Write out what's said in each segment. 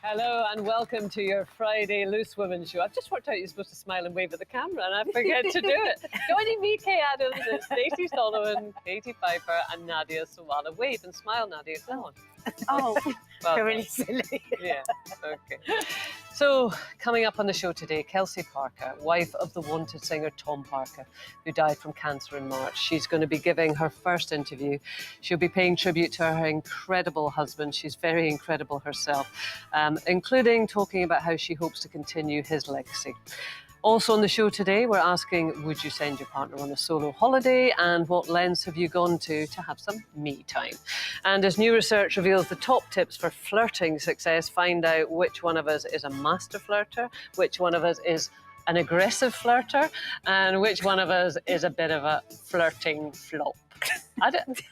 Hello and welcome to your Friday Loose Women show. I've just worked out you're supposed to smile and wave at the camera and I forget to do it. Joining me, Kay Adams, is Stacey Solomon, Katie Piper and Nadia Sawala. Wave and smile, Nadia, come on. Oh, Well, you're really silly. yeah, okay. So, coming up on the show today, Kelsey Parker, wife of the wanted singer Tom Parker, who died from cancer in March. She's going to be giving her first interview. She'll be paying tribute to her incredible husband. She's very incredible herself, including talking about how she hopes to continue his legacy. Also on the show today, we're asking, would you send your partner on a solo holiday? And what lengths have you gone to have some me time? And as new research reveals the top tips for flirting success, find out which one of us is a master flirter, which one of us is an aggressive flirter, and which one of us is a bit of a flirting flop. I don't. Who is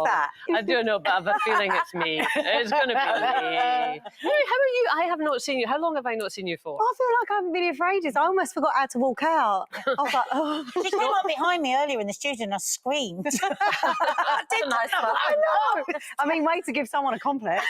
that? I don't know, but I have a feeling it's me. It's going to be me. Hey, how are you? I have not seen you. How long have I not seen you for? I feel like I haven't been here for ages. I almost forgot how to walk out. I was like, oh. She came up behind me earlier in the studio and I screamed. That's a nice one. I know. I mean, way to give someone a complex.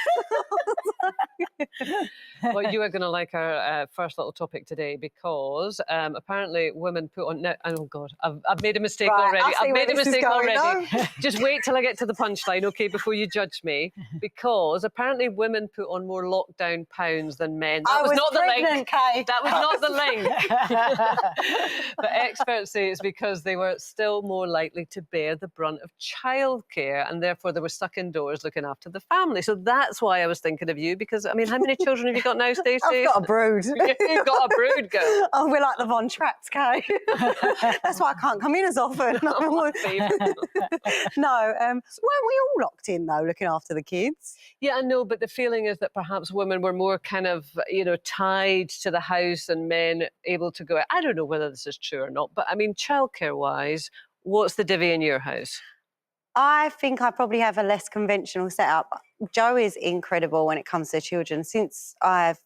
Well, you are going to like our first little topic today because apparently women put on... No, oh, God, I've made a mistake already. I've made a mistake already. Just wait till I get to the punchline, OK, before you judge me. Because apparently women put on more lockdown pounds than men. That was not pregnant, the link. Kay. That was not the link. But experts say it's because they were still more likely to bear the brunt of childcare and therefore they were stuck indoors looking after the family. So that's why I was thinking of you because, I mean, how many children have you got now, Stacey? I've got a brood. You've got a brood, girl. Oh, we're like the Von Trapps, Kay. That's why I can't come in as often. No, weren't we all locked in, though, looking after the kids? Yeah, I know, but the feeling is that perhaps women were more kind of, tied to the house and men able to go out. I don't know whether this is true or not, but I mean, childcare-wise, what's the divvy in your house? I think I probably have a less conventional setup. Joe is incredible when it comes to children. Since I've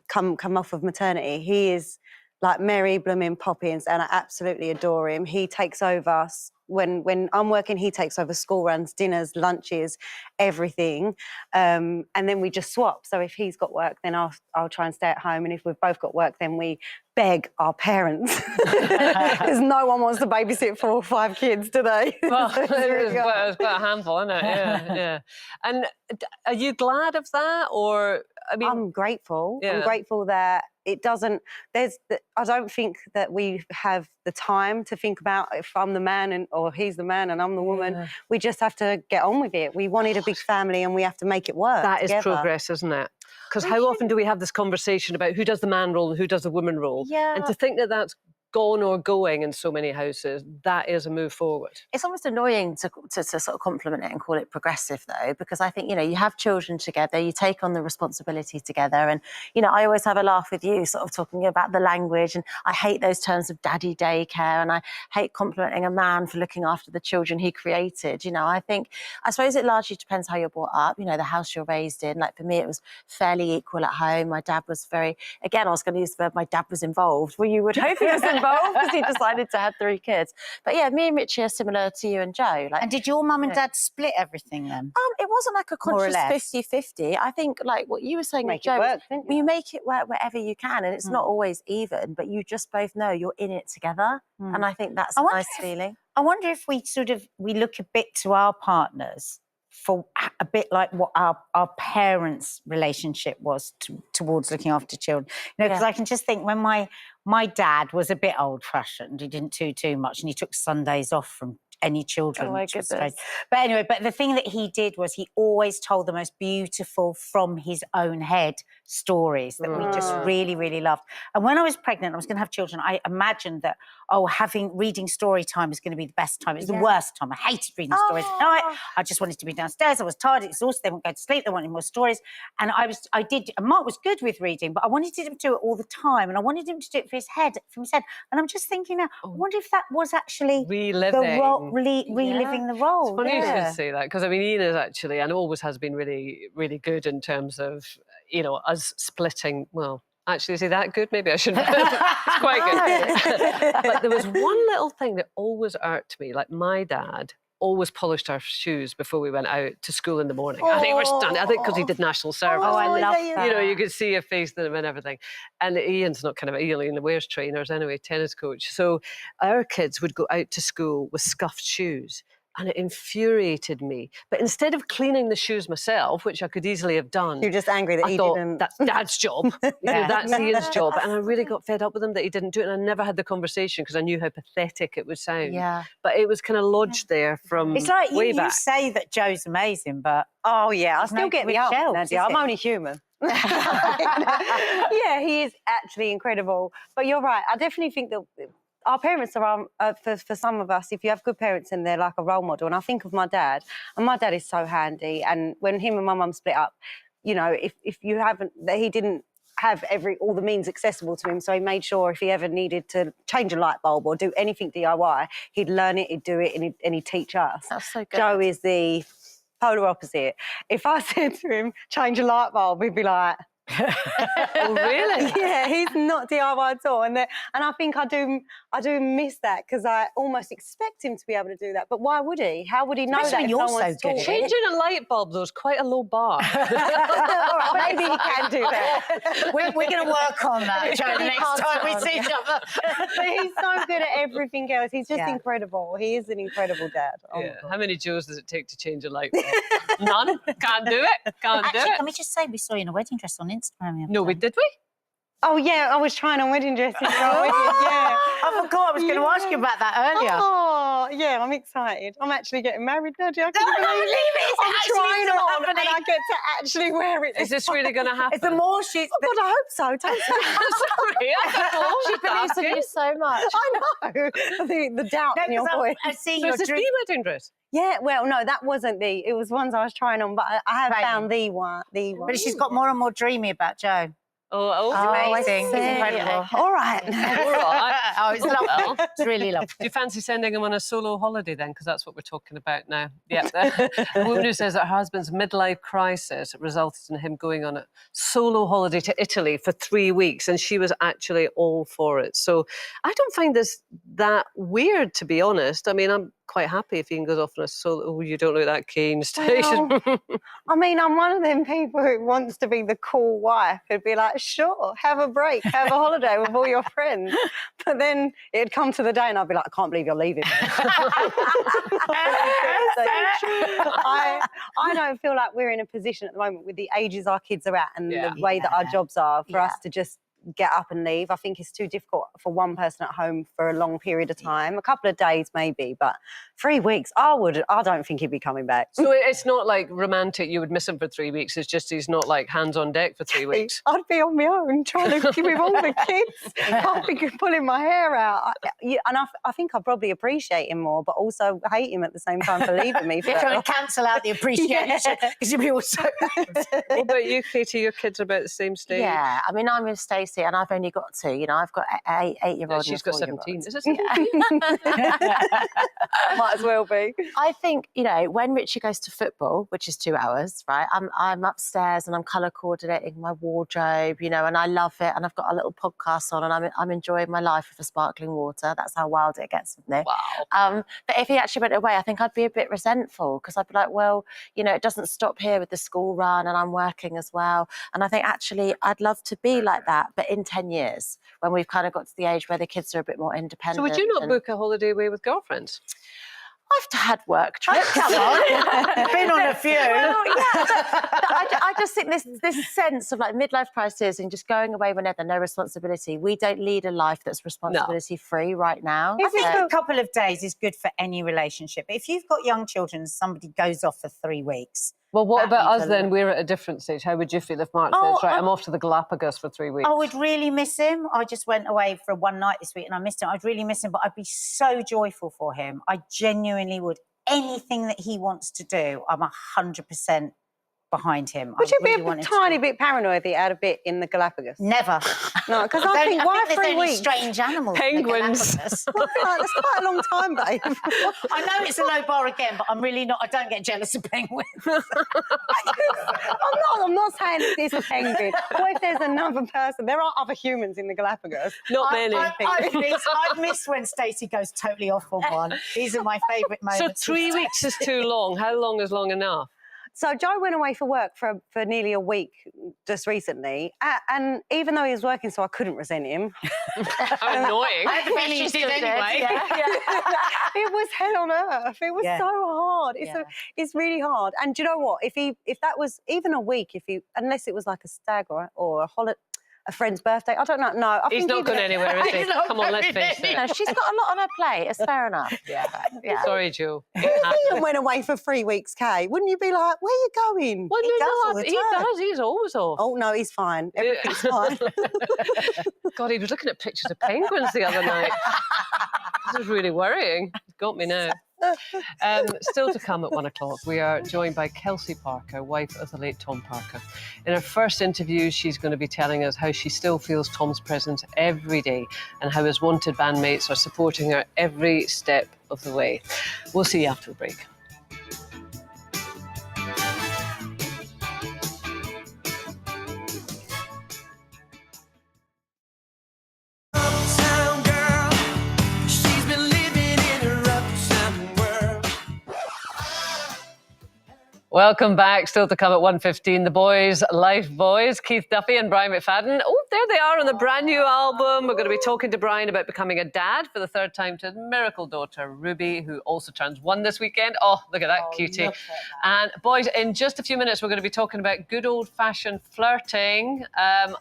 come off of maternity, he is like Mary blooming Poppins, and I absolutely adore him. He takes over when I'm working. He takes over school runs, dinners, lunches, everything, and then we just swap. So if he's got work, then I'll try and stay at home, and if we've both got work, then we beg our parents because no one wants to babysit 4 or 5 kids, do they? Well, it's quite a handful, isn't it? Yeah. And are you glad of that, or I mean, I'm grateful. Yeah. I'm grateful that it doesn't. I don't think that we have the time to think about if I'm the man or he's the man and I'm the woman. Yeah. We just have to get on with it. We wanted a big family and we have to make it work. That is together. progress, isn't it? Because how often do we have this conversation about who does the man role and who does the woman role? Yeah. And to think that that's gone or going in so many houses, that is a move forward. It's almost annoying to sort of compliment it and call it progressive, though, because I think, you have children together, you take on the responsibility together. And, I always have a laugh with you sort of talking about the language. And I hate those terms of daddy daycare. And I hate complimenting a man for looking after the children he created. I suppose it largely depends how you're brought up, the house you're raised in. Like for me, it was fairly equal at home. My dad was I was going to use the word, my dad was involved. Well, you would hope he was involved because he decided to have 3 kids. But yeah, me and Richie are similar to you and Joe. And did your mum and dad split everything then? It wasn't like a conscious 50-50. I think like what you were saying with Joe, you make it work wherever you can, and it's not always even, but you just both know you're in it together. And I think that's a nice feeling. I wonder if we look a bit to our partners for a bit like what our parents' relationship was towards looking after children. Because I can just think when my dad was a bit old-fashioned, he didn't do too much, and he took Sundays off from any children. Oh my goodness. But anyway, the thing that he did was he always told the most beautiful from his own head stories that we just really, really loved. And when I was pregnant, I was going to have children, I imagined that, reading story time is going to be the best time. It's the worst time. I hated reading stories at night. I just wanted to be downstairs. I was tired, exhausted. They wouldn't go to sleep. They wanted more stories. And and Mark was good with reading, but I wanted him to do it all the time. And I wanted him to do it from his head. And I'm just thinking now, I wonder if that was actually reliving the role. It's funny you should say that, because I mean, Ian is actually, and always has been really, really good in terms of, us splitting, well, actually, is he that good? Maybe I shouldn't. It's quite good. But there was one little thing that always irked me. Like my dad always polished our shoes before we went out to school in the morning. I think we're stunning. I think because he did national service. Oh, I love yeah, that. You know, you could see a face in them and everything. And Ian's not kind of Ian wears trainers anyway, tennis coach. So our kids would go out to school with scuffed shoes. And it infuriated me. But instead of cleaning the shoes myself, which I could easily have done, You're just angry that I he thought, didn't. that's Dad's job. You know, Yeah. that's Ian's job. And I really got fed up with him that he didn't do it. And I never had the conversation because I knew how pathetic it would sound. Yeah. But it was kind of lodged there from It's like way you back. say that Joe's amazing, but Oh yeah, I He's still no get good the with up, shelves, Nadia. is I'm he? only human. Yeah, he is actually incredible. But you're right. I definitely think that our parents are, for some of us, if you have good parents, and they're like a role model. And I think of my dad, and my dad is so handy. And when him and my mum split up, you know, if you haven't, that he didn't have all the means accessible to him, so he made sure if he ever needed to change a light bulb or do anything DIY, he'd learn it, he'd do it, and he'd teach us. That's so good. Joe is the polar opposite. If I said to him, change a light bulb, he'd be like, Oh, really? yeah, he's not DIY at all. And I think I do miss that because I almost expect him to be able to do that. But why would he? How would he know Especially that when if you're no one's so good taught at him? Changing a light bulb, though, is quite a low bar. All right, maybe he can do that. we're going to work on that, Joe, the next time we see each other. But he's so good at everything else. He's just Yeah. incredible. He is an incredible dad. Oh, Yeah. my God. How many Joes does it take to change a light bulb? None. Can't do it. Can't do Actually, it. can we just say we saw you in a wedding dress on Instagram? the other No, day? did we? Oh, yeah, I was trying on wedding dresses. Yeah. I forgot I was going to ask you about that earlier. Oh, yeah, I'm excited. I'm actually getting married, Nadia. I No, can't no, believe leave it. It's I'm actually trying still on happening. and I get to actually wear it. Is this really going to happen? It's the more she's... Oh, God, I hope so. Don't say Sorry, I don't know. She believes in you so much. I know. The doubt in your voice. I've seen So your is this dream. the wedding dress? Yeah, well, no, that wasn't it was ones I was trying on, but I have Right. found the one. But she's got more and more dreamy about Joe. Oh, amazing. It's see. incredible. All right. All right. Oh, it's lovely. Well. It's really lovely. Do you fancy sending him on a solo holiday then? Because that's what we're talking about now. Yeah. A woman who says that her husband's midlife crisis resulted in him going on a solo holiday to Italy for 3 weeks, and she was actually all for it. So I don't find this that weird, to be honest. I mean, I'm quite happy if he can go off on a solo. Oh, you don't look that keen, Station. I mean, I'm one of them people who wants to be the cool wife. Who'd be like, sure, have a break, have a holiday with all your friends. But then it'd come to the day and I'd be like, I can't believe you're leaving. I don't feel like we're in a position at the moment with the ages our kids are at and Yeah. the way that our jobs are for us Yeah. to just get up and leave. I think it's too difficult for one person at home for a long period of time. A couple of days maybe, but 3 weeks, I don't think he'd be coming back. So it's not like romantic, you would miss him for 3 weeks. It's just he's not like hands on deck for 3 weeks. I'd be on my own trying to with all the kids. I'd be pulling my hair out. I think I probably appreciate him more, but also hate him at the same time for leaving me. You're trying to cancel out the appreciation because you'll be all so... What about you, Katie? Your kids are about the same stage? Yeah, I mean, I'm with Stacey and I've only got 2. You know, I've got an 8-year-old She's and a got 17. 4-year-old. Is it? Might as well be. I think, you know, when Richie goes to football, which is 2 hours, right, I'm upstairs and I'm colour coordinating my wardrobe, you know, and I love it. And I've got a little podcast on and I'm enjoying my life with the sparkling water. That's how wild it gets with me. Wow. But if he actually went away, I think I'd be a bit resentful because I'd be like, well, you know, it doesn't stop here with the school run and I'm working as well. And I think actually I'd love to be like that, but in 10 years when we've kind of got to the age where the kids are a bit more independent. So would you not and- book a holiday away with girlfriends? I've had work trips. Come on. Been on a few. Well, yeah, but I just think this sense of like midlife crisis and just going away whenever, no responsibility. We don't lead a life that's responsibility free right now. I think So- a couple of days is good for any relationship. If you've got young children and somebody goes off for 3 weeks... Well, what That about needs us a then? lot. We're at a different stage. How would you feel if Mark Oh, says, right, I'm off to the Galapagos for 3 weeks? I would really miss him. I just went away for one night this week and I missed him. I'd really miss him, but I'd be so joyful for him. I genuinely would. Anything that he wants to do, I'm 100% behind him. Would I you really be a wanted to tiny do- bit paranoid that you had a bit in the Galapagos? Never. No, because I think, why there's 3 only weeks? strange animals. in the Penguins. Galapagos. I feel like that's quite a long time, babe. I know it's a low bar again, but I'm really not. I don't get jealous of penguins. I'm not saying it's a penguin. What if there's another person? There are other humans in the Galapagos. Not many. I've missed when Stacey goes totally off on one. These are my favourite So moments. 3 weeks is too long. How long is long enough? So Joe went away for work for nearly a week just recently, and even though he was working, so I couldn't resent him. How annoying. I had the feeling you did anyway. It was hell on earth. It was Yeah. so hard. Yeah. It's really hard. And do you know what? If that was even a week, unless it was like a stag or a holiday, a friend's birthday, I don't know. No, I He's think not going anywhere, is he? He's not Come on, let's going face it. No, she's got a lot on her plate. It's fair enough. Yeah. Yeah. Sorry, Joe. Ian went away for 3 weeks, Kay. Wouldn't you be like, where are you going? Well, He no, does no, all the he time. does. He's always off. Oh, no, he's fine. Everything's fine. God, he was looking at pictures of penguins the other night. This is really worrying. It's got me now. Still to come at 1 o'clock, we are joined by Kelsey Parker, wife of the late Tom Parker. In her first interview, she's going to be telling us how she still feels Tom's presence every day and how his wanted bandmates are supporting her every step of the way. We'll see you after the break. Uptown girl, she's been living in her uptown world. Welcome back. Still to come at 1:15, the boys, Life Boys, Keith Duffy and Brian McFadden. Oh, there they are on the brand new album. We're going to be talking to Brian about becoming a dad for the third time to his miracle daughter, Ruby, who also turns 1 this weekend. Oh, look at that cutie. And boys, in just a few minutes, we're going to be talking about good old-fashioned flirting.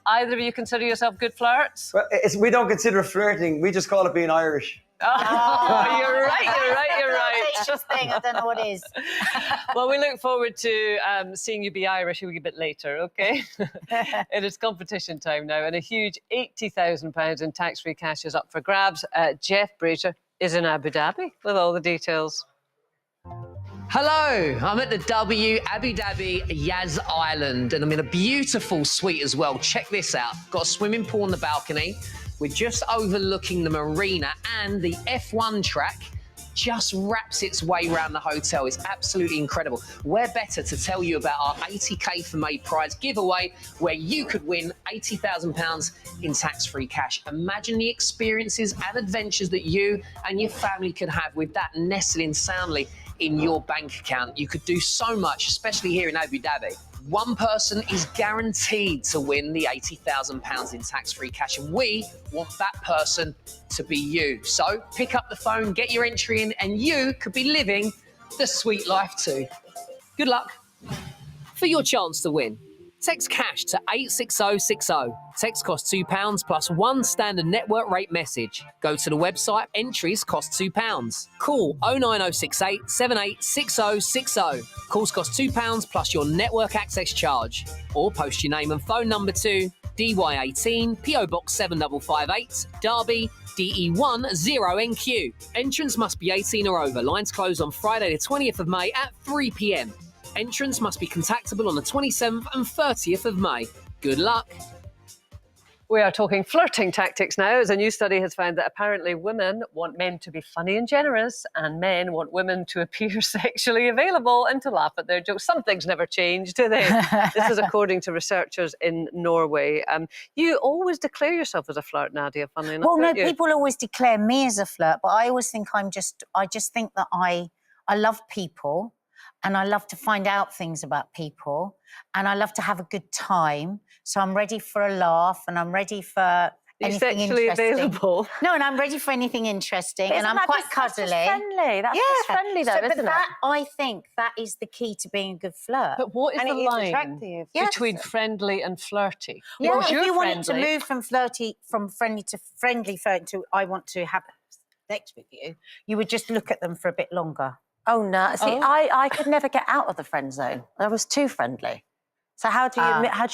Either of you consider yourself good flirts? Well, we don't consider it flirting. We just call it being Irish. Oh, you're right. Flirtatious thing. I don't know what it is. Well, we look forward to seeing you be Irish a wee bit later, okay? It is competition time now, and a huge £80,000 in tax-free cash is up for grabs. Jeff Brazier is in Abu Dhabi with all the details. Hello, I'm at the Abu Dhabi Yas Island, and I'm in a beautiful suite as well. Check this out. Got a swimming pool on the balcony. We're just overlooking the marina, and the F1 track just wraps its way around the hotel. It's absolutely incredible. Where better to tell you about our 80k for May prize giveaway, where you could win £80,000 in tax-free cash. Imagine the experiences and adventures that you and your family could have with that nestling soundly in your bank account. You could do so much, especially here in Abu Dhabi. One person is guaranteed to win the £80,000 in tax-free cash, and we want that person to be you. So pick up the phone, get your entry in, and you could be living the sweet life too. Good luck. For your chance to win, text cash to 86060. Text costs £2 plus one standard network rate message. Go to the website, entries cost £2. Call 09068 786060. Calls cost £2 plus your network access charge. Or post your name and phone number to DY18 PO Box 7558 Derby DE1 0NQ. Entrance must be 18 or over. Lines close on Friday the 20th of May at 3 p.m. Entrance must be contactable on the 27th and 30th of May. Good luck. We are talking flirting tactics now, as a new study has found that apparently women want men to be funny and generous, and men want women to appear sexually available and to laugh at their jokes. Some things never change, do they? This is according to researchers in Norway. You always declare yourself as a flirt, Nadia, funnily enough. Well, no, don't you? people always declare me as a flirt, but I always think I just think that I love people, and I love to find out things about people, and I love to have a good time. So I'm ready for a laugh, and I'm ready for You're anything sexually interesting. available. No, and I'm ready for anything interesting, and I'm quite cuddly. Friendly. That's just friendly, though, but isn't that, it? I think that is the key to being a good flirt. But what is And the it is line attractive. Yes. between friendly and flirty? Yeah, Because if you're you want it to friendly. move from friendly to friendly flirting to I want to have sex with you, you would just look at them for a bit longer. Oh, no. See, I could never get out of the friend zone. I was too friendly. So how do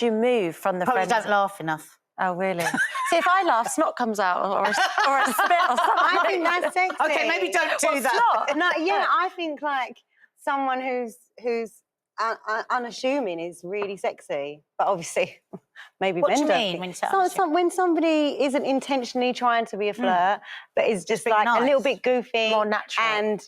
you move from the Probably friend don't laugh enough. Oh, really? See, if I laugh, snot comes out or a spit or something. I think that's sexy. Okay, maybe don't do that. No, yeah, I think like someone who's unassuming is really sexy, but obviously maybe What men do you don't mean think- when you say So- unassuming? when somebody isn't intentionally trying to be a flirt, but is just being like a little nice. bit goofy, More natural. and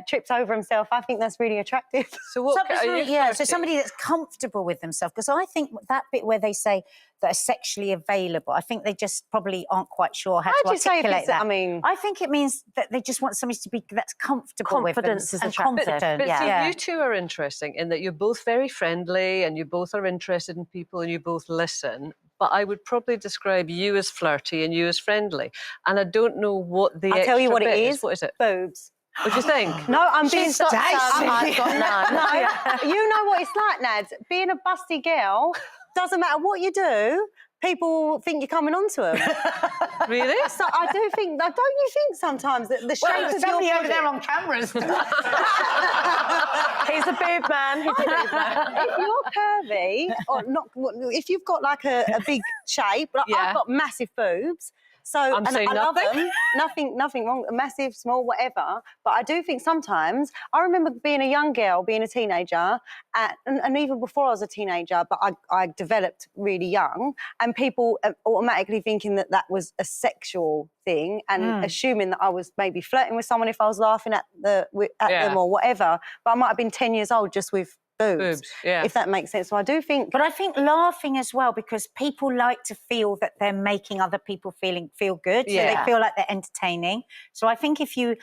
trips over himself, I think that's really attractive. So what? Somebody's Are you really- yeah, so flirty? somebody that's comfortable with themselves. Because I think that bit where they say that are sexually available, I think they just probably aren't quite sure how How'd to you say if articulate it's- that. I mean- I think it means that they just want somebody to be that's comfortable with them Confidence is and attractive. confident. But see, yeah. you two are interesting in that you're both very friendly and you both are interested in people and you both listen. But I would probably describe you as flirty and you as friendly. And I don't know what the I'll tell you extra what it bit is. What is it? Boobs. What do you think? No, I'm being She's got some. I've got none. No, you know what it's like, Nads. Being a busty girl, doesn't matter what you do, people think you're coming onto them. Really? So I do think, don't you think sometimes that the shape Well, of there's your somebody body... over there on cameras. He's a boob man. He's a boob man. If you're curvy, or not, if you've got like a big shape, like Yeah. I've got massive boobs, so I'm and saying I love nothing. them. Nothing wrong. Massive, small, whatever. But I do think sometimes I remember being a young girl, being a teenager, and even before I was a teenager, but I developed really young, and people automatically thinking that that was a sexual thing, and assuming that I was maybe flirting with someone if I was laughing at them or whatever. But I might have been 10 years old just with boobs, yeah. if that makes sense. So I do think. But I think laughing as well, because people like to feel that they're making other people feel good, so Yeah. they feel like they're entertaining. So I think if you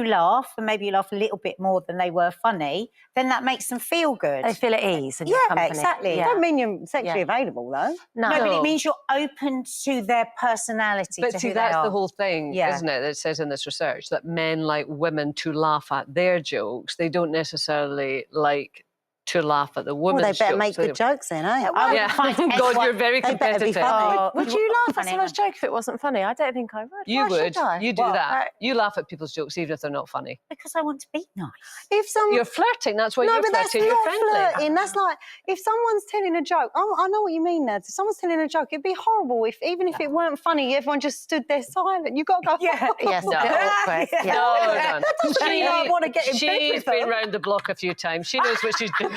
laugh, and maybe you laugh a little bit more than they were funny, then that makes them feel good. They feel at ease in your Yeah, company. exactly. Yeah. Don't mean you're sexually Yeah. available though. No. No, but it means you're open to their personality. But to see, who that's they are. the whole thing, Yeah. isn't it? That it says in this research that men like women to laugh at their jokes. They don't necessarily like to laugh at the Well, women's they better jokes. make good jokes then, eh? I Yeah. would find God, anyone- you're very They better be competitive. funny. Oh, would you laugh at funny someone's one. joke if it wasn't funny? I don't think I would. You Why would. should I? You do Well, that. You laugh at people's jokes even if they're not funny. because I want to be nice. If someone You're flirting. That's why no, you're but that's flirting. You're not friendly. flirting. That's like if someone's telling a joke. Oh, I know what you mean, Nads. If someone's telling a joke, it'd be horrible if even if it weren't funny, everyone just stood there silent. You got to go. Yeah. Yes, No. a bit awkward. Yeah. No, no. doesn't mean I wanna get in bed She's with been them. round the block a few times. She knows what she's doing.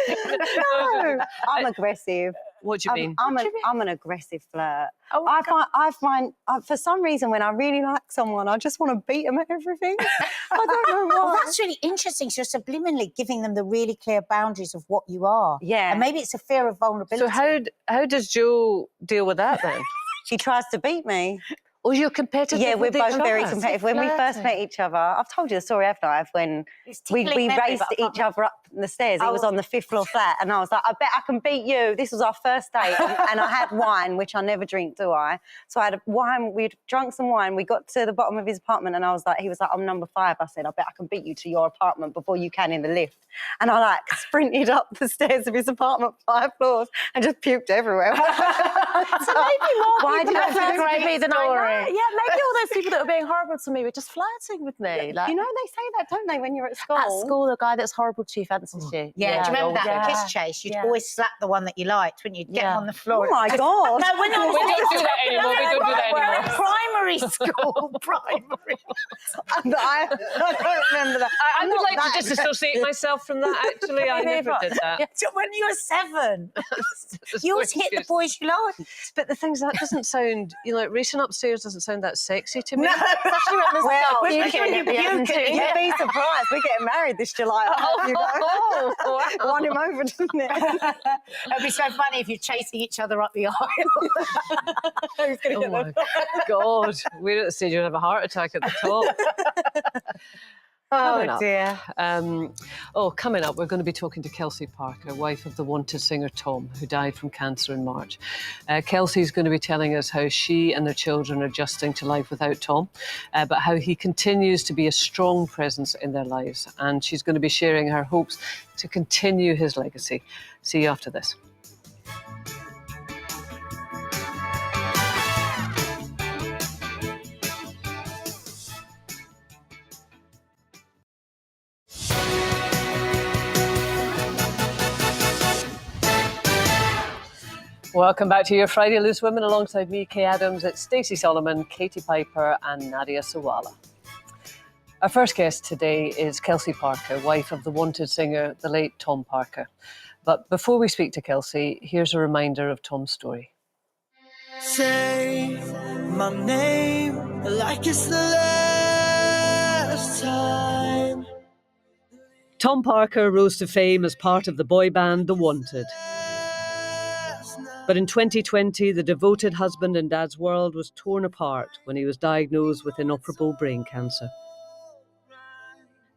No, I'm aggressive. What do you mean? I'm an aggressive flirt. Oh, I find for some reason when I really like someone, I just want to beat them at everything. I don't know why. Well, that's really interesting. So you're subliminally giving them the really clear boundaries of what you are. Yeah. And maybe it's a fear of vulnerability. So how does Joe deal with that then? She tries to beat me. Oh, you're competitive. Yeah, we're with both each very other. competitive. When we first met each other, I've told you the story, haven't I? Of when It's we tickling memory, raced but I can't each other up the stairs. It was on the 5th floor flat, and I was like, I bet I can beat you. This was our first date, and I had wine, which I never drink, do I? So I had wine. We'd drunk some wine. We got to the bottom of his apartment, and he was like, I'm number 5. I said, I bet I can beat you to your apartment before you can in the lift. And I like sprinted up the stairs of his apartment 5 floors and just puked everywhere. So maybe more Why people did I are flirting do with me than I story? know. Yeah, maybe all those people that were being horrible to me were just flirting with me. Like, You know they say that, don't they, when you're at school? at school, the guy that's horrible to you fancies you. Yeah, do you remember that Yeah. kiss chase? You'd Yeah. always slap the one that you liked when you'd get Yeah. him on the floor. Oh my God. No, when I was We don't do that anymore. We don't do that We're anymore. at primary school. Primary. I don't remember that. I I'm would not like to that disassociate myself from that, actually. I never did that. So when you were 7, That's you always what hit the excuse. boys you liked. But the thing is, that doesn't sound, like racing upstairs doesn't sound that sexy to me. Well, puking at the end. you'd be surprised. We're getting married this July. You know? Oh, wow. Won him over, didn't it? It'd be so funny if you're chasing each other up the aisle. Who's gonna Oh get my God, we're at the stage you'll have a heart attack at the top. Coming up. dear. Coming up, we're going to be talking to Kelsey Parker, wife of the wanted singer Tom, who died from cancer in March. Kelsey's going to be telling us how she and their children are adjusting to life without Tom, but how he continues to be a strong presence in their lives. And she's going to be sharing her hopes to continue his legacy. See you after this. Welcome back to your Friday Loose Women alongside me, Kay Adams. It's Stacey Solomon, Katie Piper and Nadia Sawala. Our first guest today is Kelsey Parker, wife of the wanted singer, the late Tom Parker. But before we speak to Kelsey, here's a reminder of Tom's story. Say my name like it's the last time. Tom Parker rose to fame as part of the boy band The Wanted. But in 2020, the devoted husband and dad's world was torn apart when he was diagnosed with inoperable brain cancer.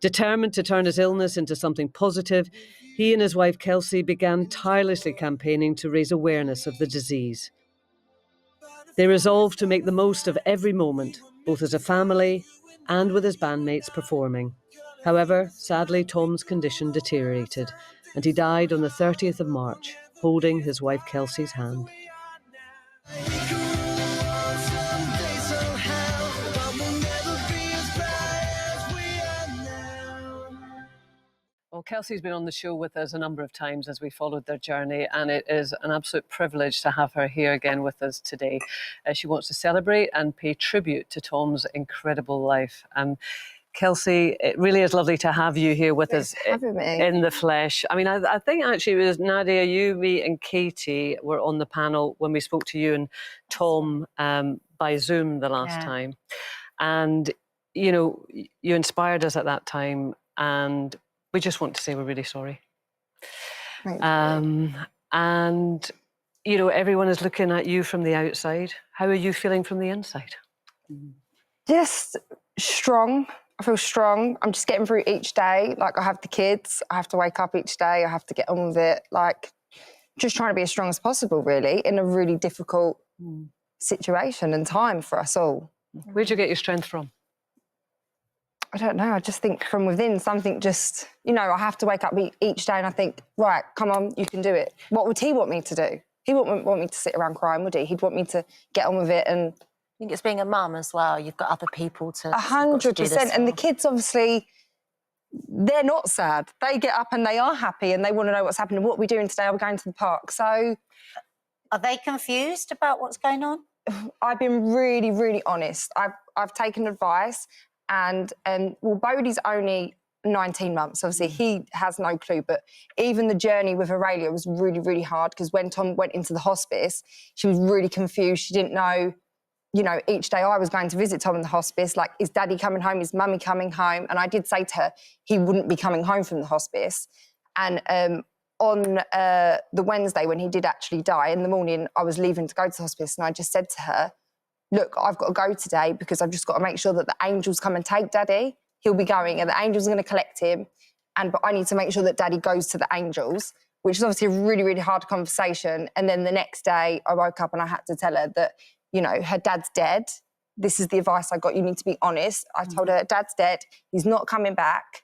Determined to turn his illness into something positive, he and his wife Kelsey began tirelessly campaigning to raise awareness of the disease. They resolved to make the most of every moment, both as a family and with his bandmates performing. However, sadly, Tom's condition deteriorated, and he died on the 30th of March, holding his wife Kelsey's hand. Well, Kelsey's been on the show with us a number of times as we followed their journey, and it is an absolute privilege to have her here again with us today. She wants to celebrate and pay tribute to Tom's incredible life. Kelsey, it really is lovely to have you here with us in the flesh. I mean, I think actually it was Nadia, you, me and Katie were on the panel when we spoke to you and Tom by Zoom the last time. And, you know, you inspired us at that time, and we just want to say we're really sorry. And, you know, everyone is looking at you from the outside. How are you feeling from the inside? Just strong. I feel strong. I'm just getting through each day. Like, I have the kids. I have to wake up each day. I have to get on with it. Like, just trying to be as strong as possible, really, in a really difficult situation and time for us all. Where'd you get your strength from? I don't know. I just think from within, something just, you know, I have to wake up each day and I think, right, come on, you can do it. What would he want me to do? He wouldn't want me to sit around crying, would he? He'd want me to get on with it. And I think it's being a mum as well. You've got other people to 100%. And the kids, obviously, they're not sad. They get up and they are happy and they want to know what's happening. What are we doing today? Are we going to the park? So, are they confused about what's going on? I've been really, really honest. I've taken advice, and well, Bodhi's only 19 months. Obviously, he has no clue. But even the journey with Aurelia was really, really hard, because when Tom went into the hospice, she was really confused. She didn't know, you know, each day I was going to visit Tom in the hospice, like, is Daddy coming home? Is Mummy coming home? And I did say to her he wouldn't be coming home from the hospice. And on the Wednesday when he did actually die, in the morning I was leaving to go to the hospice, and I just said to her, look, I've got to go today because I've just got to make sure that the angels come and take Daddy. He'll be going and the angels are going to collect him. But I need to make sure that Daddy goes to the angels, which is obviously a really, really hard conversation. And then the next day I woke up and I had to tell her that, you know, her dad's dead. This is the advice I got. You need to be honest. I told her, Dad's dead. He's not coming back.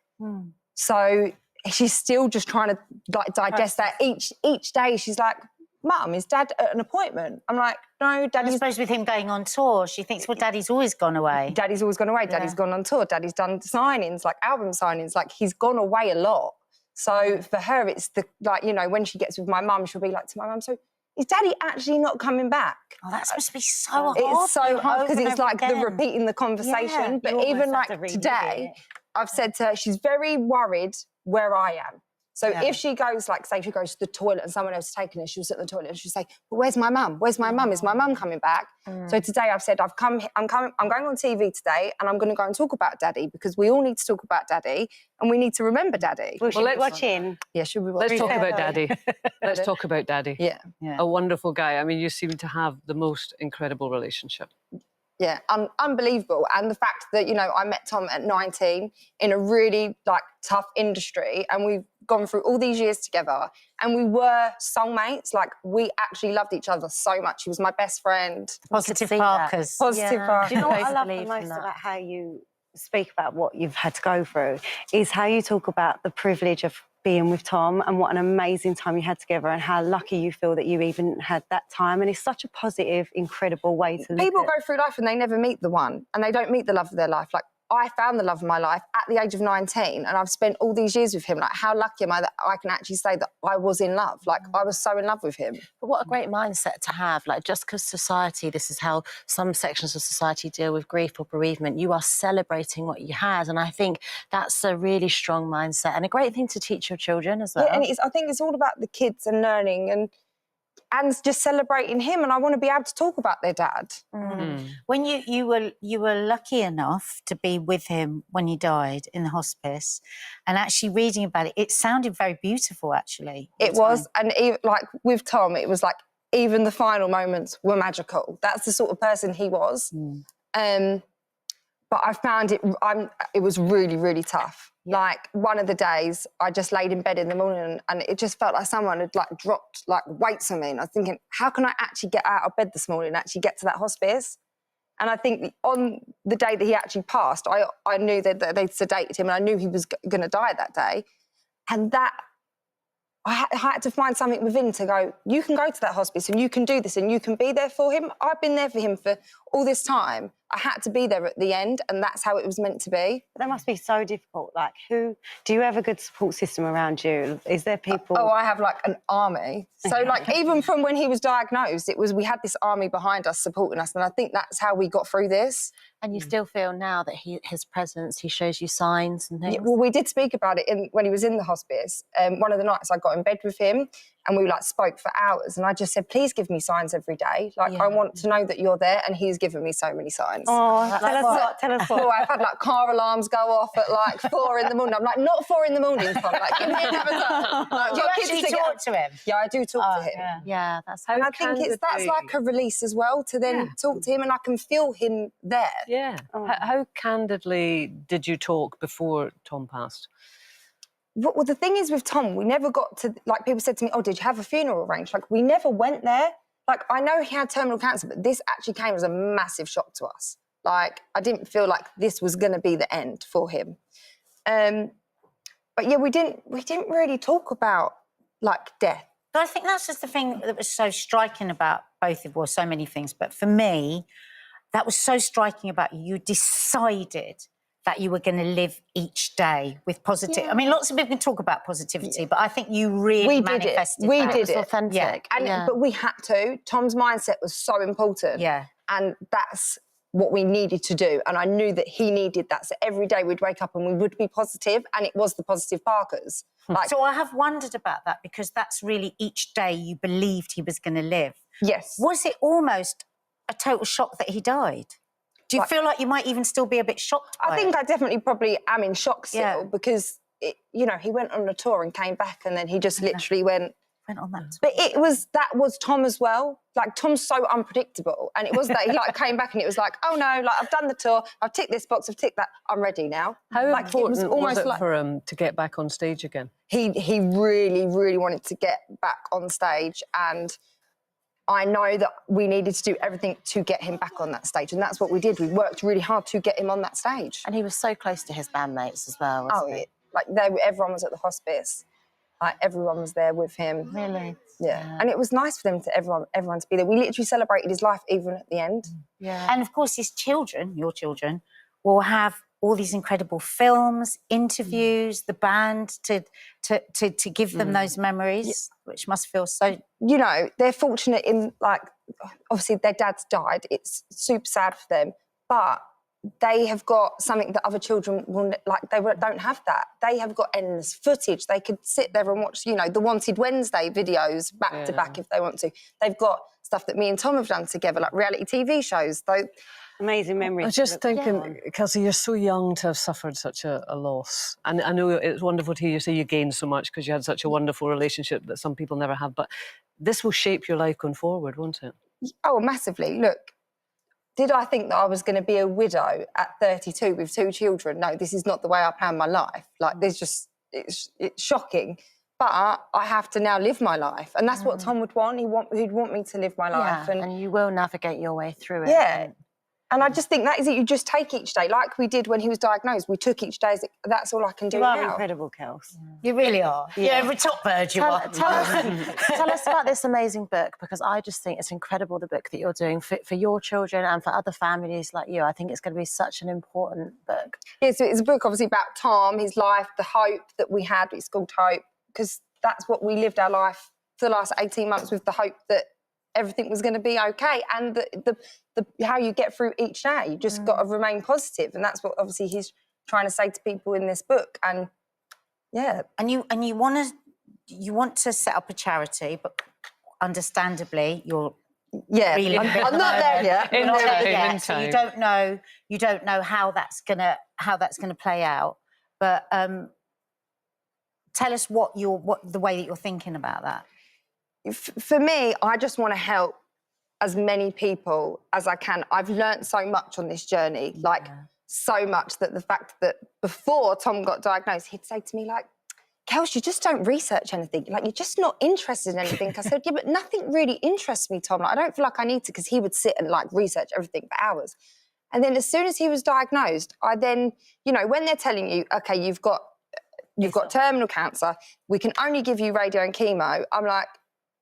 So she's still just trying to, like, digest that. Each day she's like, Mum, is Dad at an appointment? I'm like, no, Daddy's... I suppose with him going on tour, she thinks, well, Daddy's always gone away. Daddy's always gone away. Daddy's gone on tour. Daddy's done signings, like album signings. Like, he's gone away a lot. So for her, it's the, like, you know, when she gets with my mum, she'll be like to my mum, so is Daddy actually not coming back? Oh, that must be so hard. It's so hard because it's like the repeating the conversation. But even like today, I've said to her, she's very worried where I am. So if she goes, like, say she goes to the toilet and someone else is taking her, she'll sit in the toilet and she'll say, but where's my mum? Where's my mum? Is my mum coming back? So today I've said, I'm going on TV today and I'm going to go and talk about Daddy, because we all need to talk about Daddy and we need to remember Daddy. Well, let's watch him. Yeah, should we watch? Let's talk about Daddy. Let's talk about Daddy. Yeah. A wonderful guy. I mean, you seem to have the most incredible relationship. Yeah, unbelievable. And the fact that, you know, I met Tom at 19 in a really, like, tough industry, and we've gone through all these years together, and we were soulmates. Like, we actually loved each other so much. He was my best friend. Positive Parkers. Positive Parkers. Do you know what I love the most about how you speak about what you've had to go through is how you talk about the privilege of being with Tom and what an amazing time you had together and how lucky you feel that you even had that time. And it's such a positive, incredible way to live. People go through life and they never meet the one, and they don't meet the love of their life. Like, I found the love of my life at the age of 19 and I've spent all these years with him. Like, how lucky am I that I can actually say that I was in love? Like, I was so in love with him. But what a great mindset to have. Like, just because society, this is how some sections of society deal with grief or bereavement, you are celebrating what you had. And I think that's a really strong mindset and a great thing to teach your children as well. Yeah, and I think it's all about the kids and learning and just celebrating him, and I want to be able to talk about their dad. When you were lucky enough to be with him when he died in the hospice, and actually reading about it, it sounded very beautiful. Actually, It was, and even, like with Tom, it was like even the final moments were magical. That's the sort of person he was. But I found it was really, really tough. Like, one of the days, I just laid in bed in the morning and it just felt like someone had, like, dropped, like, weights on me. And I was thinking, how can I actually get out of bed this morning and actually get to that hospice? And I think on the day that he actually passed, I knew that they'd sedated him and I knew he was going to die that day. And that, I had to find something within to go, you can go to that hospice and you can do this and you can be there for him. I've been there for him for all this time. I had to be there at the end, and that's how it was meant to be. But that must be so difficult. Like, do you have a good support system around you? Is there people? Oh, I have like an army. So like, even from when he was diagnosed, we had this army behind us supporting us, and I think that's how we got through this. And you still feel now that his presence, he shows you signs and things? Yeah, well, we did speak about it when he was in the hospice. One of the nights I got in bed with him and we like spoke for hours, and I just said, please give me signs every day. Like, I want to know that you're there, and he's given me so many signs. Oh, tell us what. Oh, I've had like car alarms go off at like 4 in the morning. I'm like, not 4 in the morning, Tom. Like, give me another time. Like, Do you actually talk to him? Yeah, I do talk to him. Yeah, that's And I think that's like a release as well, to then talk to him and I can feel him there. Yeah. How candidly did you talk before Tom passed? Well, the thing is with Tom, we never got to, like, people said to me, oh, did you have a funeral arranged? Like, we never went there. Like, I know he had terminal cancer, but this actually came as a massive shock to us. Like, I didn't feel like this was going to be the end for him. But yeah, we didn't really talk about, like, death. But I think that's just the thing that was so striking about both of you, so many things. But for me, that was so striking about you. You decided that you were going to live each day with positive. I mean, lots of people can talk about positivity, but I think you really manifested We that. did it. Authentic. Yeah. But we had to. Tom's mindset was so important. Yeah. And that's what we needed to do. And I knew that he needed that. So every day we'd wake up and we would be positive, and it was the positive Parkers. Like, So I have wondered about that, because that's really each day you believed he was going to live. yes. Was it almost a total shock that he died? Do you feel like you might even still be a bit shocked by I think it? I definitely probably am in shock still, Yeah. because, he went on a tour and came back, and then he just literally went on that. But that was Tom as well. Like, Tom's so unpredictable. And it was that he like came back and it was like, oh no, like, I've done the tour, I've ticked this box, I've ticked that, I'm ready now. How like, important was it like, for him to get back on stage again? He really, really wanted to get back on stage, and I know that we needed to do everything to get him back on that stage, and that's what we did. We worked really hard to get him on that stage. And he was so close to his bandmates as well, wasn't he? Like, everyone was at the hospice. Like, everyone was there with him. Really? Yeah. And it was nice for them everyone to be there. We literally celebrated his life even at the end. Yeah. And of course, his children, your children, will have all these incredible films, interviews, the band to give them those memories, which must feel so. You know, they're fortunate in, like, obviously their dad's died. It's super sad for them, but they have got something that other children will, like, don't have that. They have got endless footage. They could sit there and watch, the Wanted Wednesday videos back to back if they want to. They've got stuff that me and Tom have done together, like reality TV shows. Amazing memories. I was just thinking, Kelsey, you're so young to have suffered such a loss. And I know it's wonderful to hear you say you gained so much because you had such a wonderful relationship that some people never have. But this will shape your life going forward, won't it? Oh, massively. Look, did I think that I was going to be a widow at 32 with 2 children? No, this is not the way I planned my life. Like, it's shocking. But I have to now live my life. And that's what Tom would want. He'd want me to live my life. Yeah, and you will navigate your way through it. Yeah. And I just think that is it. You just take each day, like we did when he was diagnosed. We took each day as that's all I can do You are now. incredible, Kels. You really are. Yeah, every top bird you are. Tell us about this amazing book, because I just think it's incredible, the book that you're doing for your children and for other families like you. I think it's going to be such an important book. Yeah, so it's a book obviously about Tom, his life, the hope that we had. It's called Hope because that's what we lived our life for the last 18 months, with the hope that everything was going to be okay, and the how you get through each day. You just got to remain positive, and that's what obviously he's trying to say to people in this book. And yeah, And you want to set up a charity, but understandably you're really I'm not there yet. You're not there In yet, so time. you don't know how that's gonna play out. But tell us what the way that you're thinking about that. For me, I just want to help as many people as I can. I've learnt so much on this journey, so much that the fact that before Tom got diagnosed, he'd say to me like, Kels, you just don't research anything. Like, you're just not interested in anything. I said, yeah, but nothing really interests me, Tom. Like, I don't feel like I need to, because he would sit and like research everything for hours. And then as soon as he was diagnosed, I then, you know, when they're telling you, okay, you've got terminal cancer, we can only give you radio and chemo, I'm like,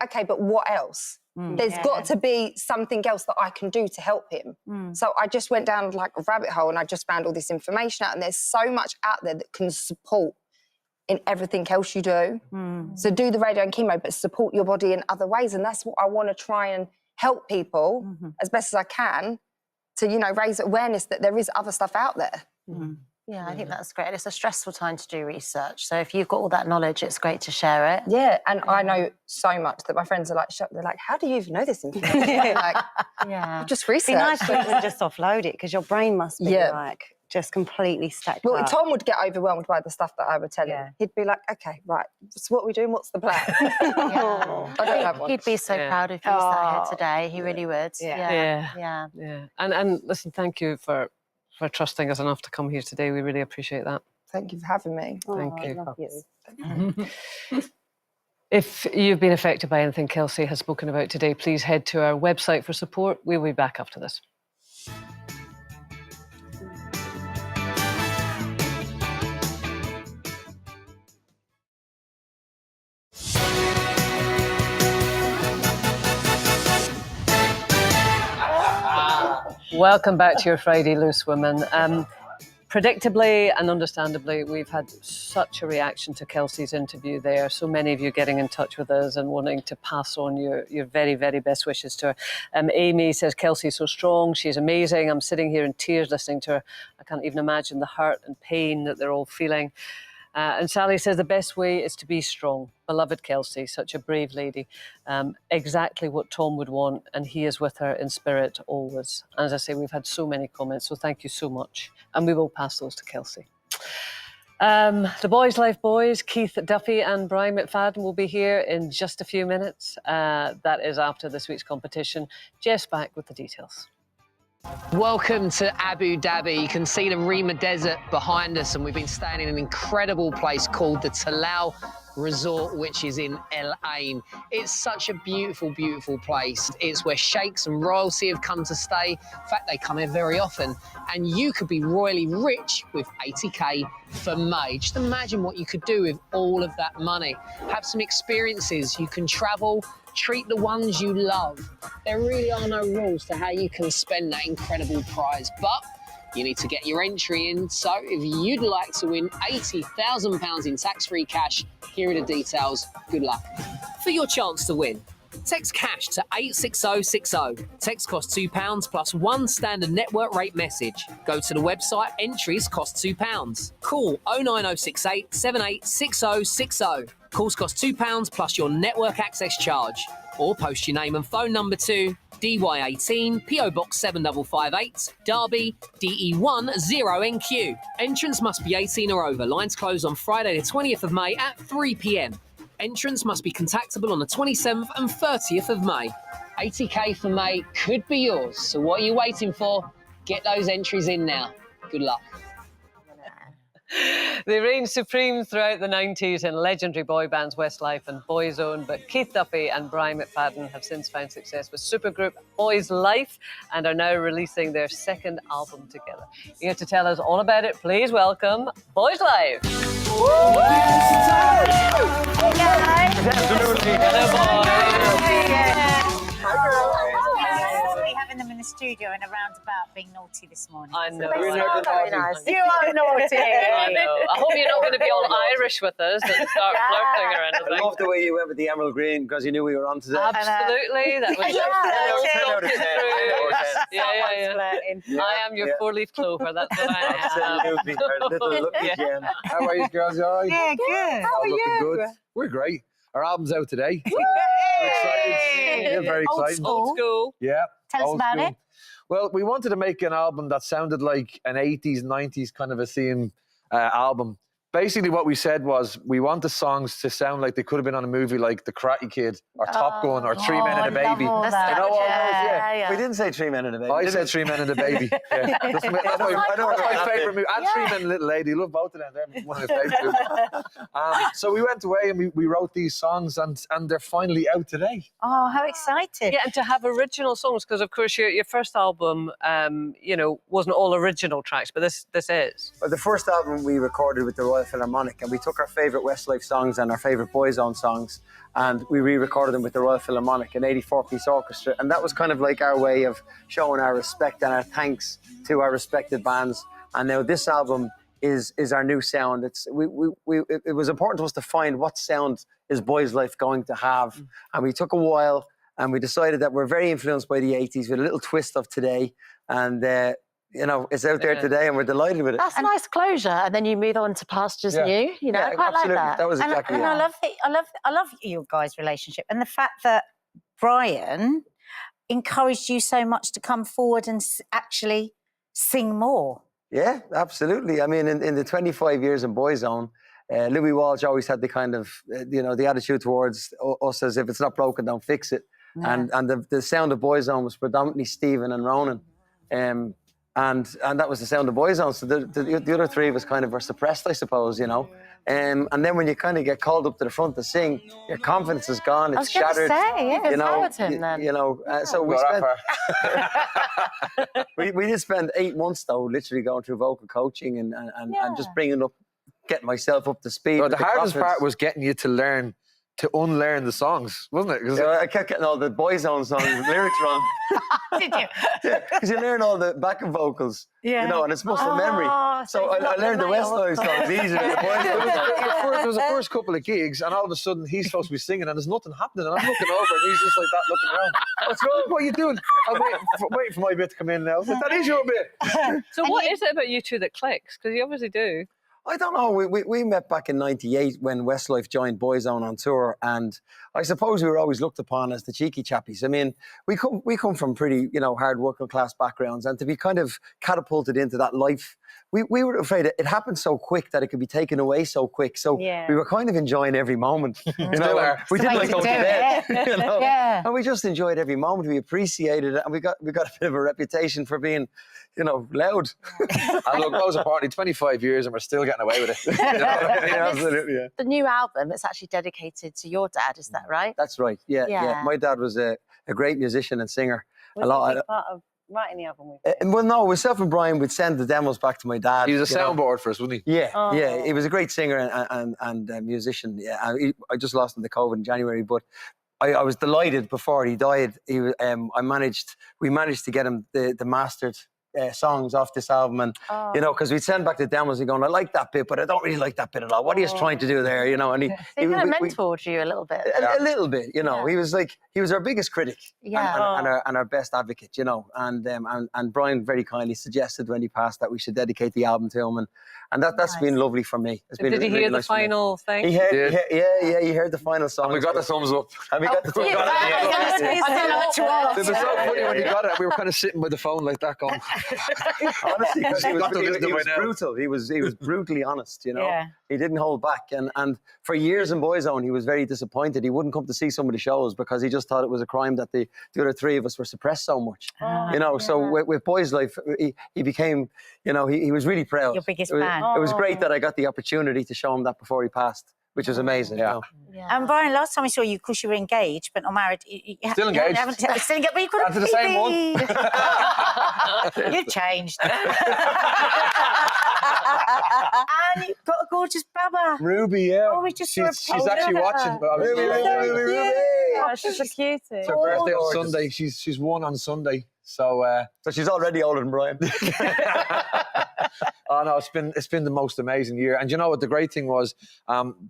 okay, but what else? There's got to be something else that I can do to help him. So I just went down like a rabbit hole and I just found all this information out, and there's so much out there that can support in everything else you do. So do the radio and chemo, but support your body in other ways. And that's what I want to try and help people as best as I can to, you know, raise awareness that there is other stuff out there. Yeah, I think that's great. And it's a stressful time to do research. So if you've got all that knowledge, it's great to share it. Yeah, and I know so much that my friends are like shocked. They're like, how do you even know this information? Like, just research. It'd be nice if you could just offload it, because your brain must be like just completely stacked Well, up. Tom would get overwhelmed by the stuff that I would tell him. He'd be like, okay, right, so what are we doing? What's the plan? I don't have one. He'd be so proud if you sat here today. He really would. Yeah. And listen, thank you for trusting us enough to come here today. We really appreciate that. Thank you for having me. Thank you. I love you. If you've been affected by anything Kelsey has spoken about today, please head to our website for support. We'll be back after this. Welcome back to your Friday Loose, women. Predictably and understandably, we've had such a reaction to Kelsey's interview there. So many of you getting in touch with us and wanting to pass on your very, very best wishes to her. Amy says, Kelsey's so strong. She's amazing. I'm sitting here in tears listening to her. I can't even imagine the hurt and pain that they're all feeling. And Sally says the best way is to be strong. Beloved Kelsey, such a brave lady. Exactly what Tom would want, and he is with her in spirit always. And as I say, we've had so many comments, so thank you so much. And we will pass those to Kelsey. The Boys Life Boys, Keith Duffy and Brian McFadden will be here in just a few minutes. That is after this week's competition. Jeff's back with the details. Welcome to Abu Dhabi. You can see the Rima Desert behind us, and we've been staying in an incredible place called the Talal Resort, which is in El Ain. It's such a beautiful, beautiful place. It's where sheikhs and royalty have come to stay. In fact, they come here very often. And you could be royally rich with 80k for May. Just imagine what you could do with all of that money. Have some experiences. You can travel, treat the ones you love. There really are no rules to how you can spend that incredible prize, but you need to get your entry in. So if you'd like to win £80,000 in tax-free cash, here are the details. Good luck. For your chance to win, text cash to 86060. Text costs £2 plus one standard network rate message. Go to the website, entries cost £2. Call 09068 786060. Calls cost £2 plus your network access charge. Or post your name and phone number to DY18 PO Box 7558 Derby DE1 0NQ. Entrance must be 18 or over. Lines close on Friday the 20th of May at 3 p.m. Entrance must be contactable on the 27th and 30th of May. 80k for May could be yours. So what are you waiting for? Get those entries in now. Good luck. They reigned supreme throughout the 90s in legendary boy bands Westlife and Boyzone, but Keith Duffy and Brian McFadden have since found success with supergroup Boys Life and are now releasing their second album together. Here to tell us all about it, please welcome Boys Life. Having them in the studio and a roundabout being naughty this morning. I know. Very nice. You are naughty. I know. I hope you're not going to be all Irish with us and start flirting or I anything. love the way you went with the emerald green because you knew we were on today. Absolutely. That was I am your four-leaf clover. That's what I am. Absolutely. Our little lucky gem. How are you, girls? You all right? Yeah, good. How are you? Good. We're great. Our album's out today. We're excited. Yeah, very Old excited. school. Old school. Yeah. Tell us old about school. it. Well, we wanted to make an album that sounded like an 80s, 90s kind of a theme album. Basically, what we said was we want the songs to sound like they could have been on a movie like The Karate Kid or Top Gun or Three Men and a Baby. all You that. know all those? Yeah, yeah. We didn't say 3 Men and a Baby. I did said we? Three Men and a Baby. Yeah. That's my favourite movie. And Three Men and a Little Lady. I love both of them. They're one of my favourite movies. So we went away and we wrote these songs and they're finally out today. Oh, how excited. Yeah, and to have original songs, because of course your first album, wasn't all original tracks, but this is. Well, the first album we recorded with the Royal Philharmonic, and we took our favourite Westlife songs and our favourite Boyzone songs, and we re-recorded them with the Royal Philharmonic, an 84-piece orchestra, and that was kind of like our way of showing our respect and our thanks to our respected bands. And now this album is our new sound. It was important to us to find what sound is Boys Life going to have, and we took a while, and we decided that we're very influenced by the 80s with a little twist of today, and it's out there today, and we're delighted with it. That's a nice closure, and then you move on to pastures new. You know, Yeah, I quite absolutely. like that. That was exactly And it. I love your guys' relationship and the fact that Brian encouraged you so much to come forward and actually sing more. Yeah, absolutely. I mean, in the 25 years in Boyzone, Louis Walsh always had the kind of, the attitude towards us as if it's not broken, don't fix it. Yeah. And the sound of Boyzone was predominantly Stephen and Ronan. And that was the sound of Boyzone. So the other three of us kind of were suppressed, I suppose, And then when you kind of get called up to the front to sing, your confidence is gone. It's shattered. Power to him then. So we spent. we did spend 8 months though, literally going through vocal coaching and just getting myself up to speed. Well, with the hardest confidence. part was getting you to unlearn the songs, wasn't it? 'Cause I kept getting all the Boyzone songs lyrics wrong. Did you? Yeah, because you learn all the backing vocals, and it's muscle memory. So I learned the Westlife songs easier than the Boyzone songs. There was the first couple of gigs, and all of a sudden he's supposed to be singing, and there's nothing happening. And I'm looking over, and he's just like that, looking around. What's wrong? What are you doing? I'm waiting for my bit to come in now. That is your bit. So what is it about you two that clicks? Because you obviously do. I don't know. We met back in '98 when Westlife joined Boyzone on tour, and I suppose we were always looked upon as the cheeky chappies. I mean, we come from pretty, hard working class backgrounds, and to be kind of catapulted into that life, we were afraid it happened so quick that it could be taken away so quick. So we were kind of enjoying every moment. We didn't like going to bed. Yeah. And we just enjoyed every moment. We appreciated it, and we got a bit of a reputation for being, loud. And look, those are partly 25 years, and we're still getting away with it. Absolutely. Yeah. The new album, it's actually dedicated to your dad, is that right? That's right. Yeah. My dad was a great musician and singer. Was a big part of writing the album with you? Well, no, myself and Brian would send the demos back to my dad. He was a soundboard for us, wasn't he? Yeah. He was a great singer and musician. Yeah, I just lost him to COVID in January, but I was delighted before he died. We managed to get him the mastered songs off this album, and because we'd send back the demos and going, I like that bit, but I don't really like that bit at all. What are you trying to do there? And he kind of mentored you a little bit. A little bit, he was our biggest critic and our best advocate, and Brian very kindly suggested when he passed that we should dedicate the album to him, and that's been lovely for me. It's been Did he really hear the nice for me. final thing? He heard, he heard the final song. And we got the thumbs up. And we got the thumbs up. It was so funny when he got it. We were kind of sitting by the phone like that going... Honestly, because he Got to was listen to it now. brutal. He was brutally honest, He didn't hold back. And for years in Boyzone, he was very disappointed. He wouldn't come to see some of the shows because he just thought it was a crime that the other three of us were suppressed so much. So with Boys Life, he became, he was really proud. Your biggest fan. it was great that I got the opportunity to show him that before he passed, which was amazing. Yeah. You know? And Brian, last time we saw you, of course, you were engaged, but not married. Still engaged. Still engaged, but you could have And to the same one. You've changed. And you've got a gorgeous baba. Ruby, yeah. Oh, we just saw a she's picture actually of watching. her. But Ruby. Oh, she's a cutie. It's her birthday on Gorgeous. Sunday. She's 1 on Sunday. So So she's already older than Brian. oh no, it's been the most amazing year. And you know what the great thing was,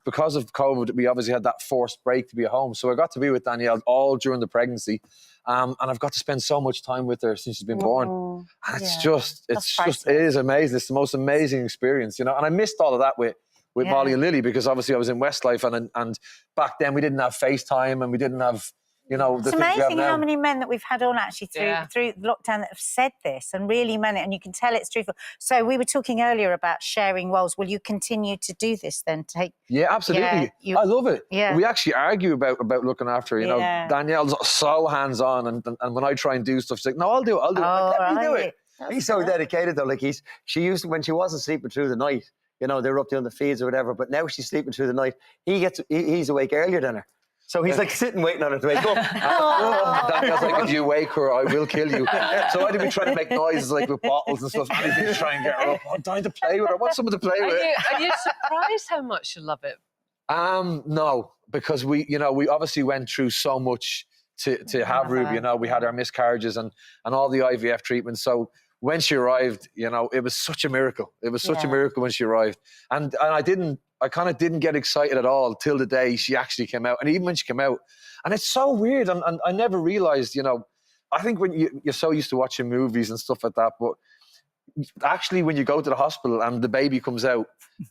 because of COVID, we obviously had that forced break to be at home. So I got to be with Danielle all during the pregnancy. And I've got to spend so much time with her since she's been born. And it is amazing. It's the most amazing experience, you know. And I missed all of that with Molly and Lily, because obviously I was in Westlife, and back then we didn't have FaceTime and we didn't have, you know, the It's things we have amazing now. how many men that we've had on actually through lockdown that have said this and really meant it, and you can tell it's truthful. So we were talking earlier about sharing roles. Will you continue to do this then? Yeah, absolutely. I love it. Yeah. We actually argue about looking after her. You know, Danielle's so hands-on, and when I try and do stuff, she's like, no, I'll do it. I'm like, let me do it. He's so dedicated though. Like she used to, when she wasn't sleeping through the night, you know, they were up doing the feeds or whatever, but now she's sleeping through the night. He's awake earlier than her. So he's like sitting waiting on her to wake up. Danielle's like, if you wake her, I will kill you. So I'd be trying to make noises like with bottles and stuff, anything to try and get her up. I'm dying to play with her. I want someone to play with. Are you surprised how much you love it? No, because we obviously went through so much to have Ruby. You know, we had our miscarriages and all the IVF treatments. So when she arrived, you know, it was such a miracle. It was such a miracle when she arrived. And I kind of didn't get excited at all till the day she actually came out. And even when she came out, and it's so weird. And I never realized, you know, I think when you're so used to watching movies and stuff like that, but actually when you go to the hospital and the baby comes out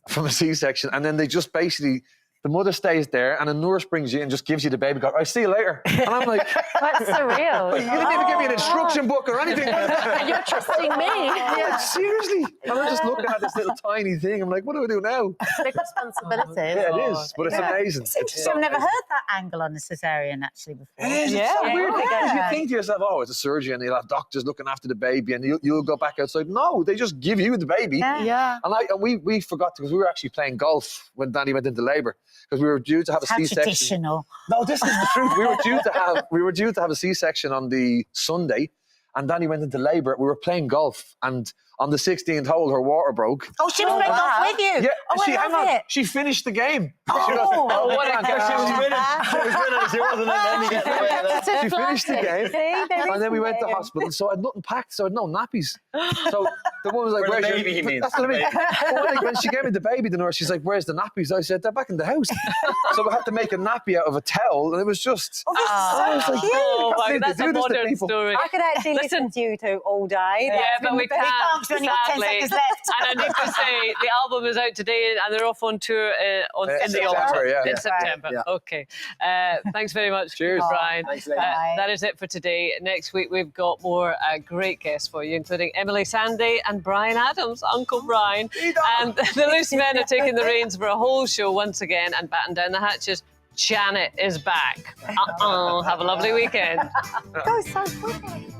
from a C-section, and then they just basically, the mother stays there and a nurse brings you and just gives you the baby, I'll see you later. And I'm like, That's surreal. you didn't even give me an instruction book or anything. And you're trusting me. Yeah, seriously. And I'm just looking at this little tiny thing. I'm like, what do I do now? Big responsibilities. Yeah, it is, but it's amazing. It's interesting. I've never heard that angle on a cesarean actually before. It is. It's so weird because you think to yourself, oh, it's a surgery and you'll have doctors looking after the baby and you'll go back outside. No, they just give you the baby. Yeah. And we forgot, because we were actually playing golf when Danny went into labour, because we were due to have a C-section. Traditional. No, this is the truth. We were due to have a C-section on the Sunday, and Danny went into labour. We were playing golf, and on the 16th hole, her water broke. Oh, she was playing golf with you. Yeah, I love it. she finished the game. Oh, what a girl. She was winning. She wasn't letting me get away with that. She finished the game, and then we went to hospital. So I had nothing packed, so I had no nappies. So the woman was like, For the "Where's baby, your?" he means. That's what I mean. But when she gave me the baby, the nurse, she's like, "Where's the nappies?" I said, "They're back in the house." So we had to make a nappy out of a towel, and it was just. Oh, I was like, Oh, "You wow, can't that's a do this to modern people." story. I could actually listen to you two all day. Yeah, but we can't, can't, 'cause we only got 10 sadly. seconds left. And I need to say, the album is out today and they're off on tour in the September, autumn. yeah. In September. Yeah. Okay. Thanks very much, Cheers. Brian. Thanks, ladies. That is it for today. Next week, we've got more great guests for you, including Emily Sandy and Brian Adams, Uncle Brian. And the Loose Men are taking the reins for a whole show once again and batten down the hatches. Janet is back. Have a lovely weekend. Go so quickly.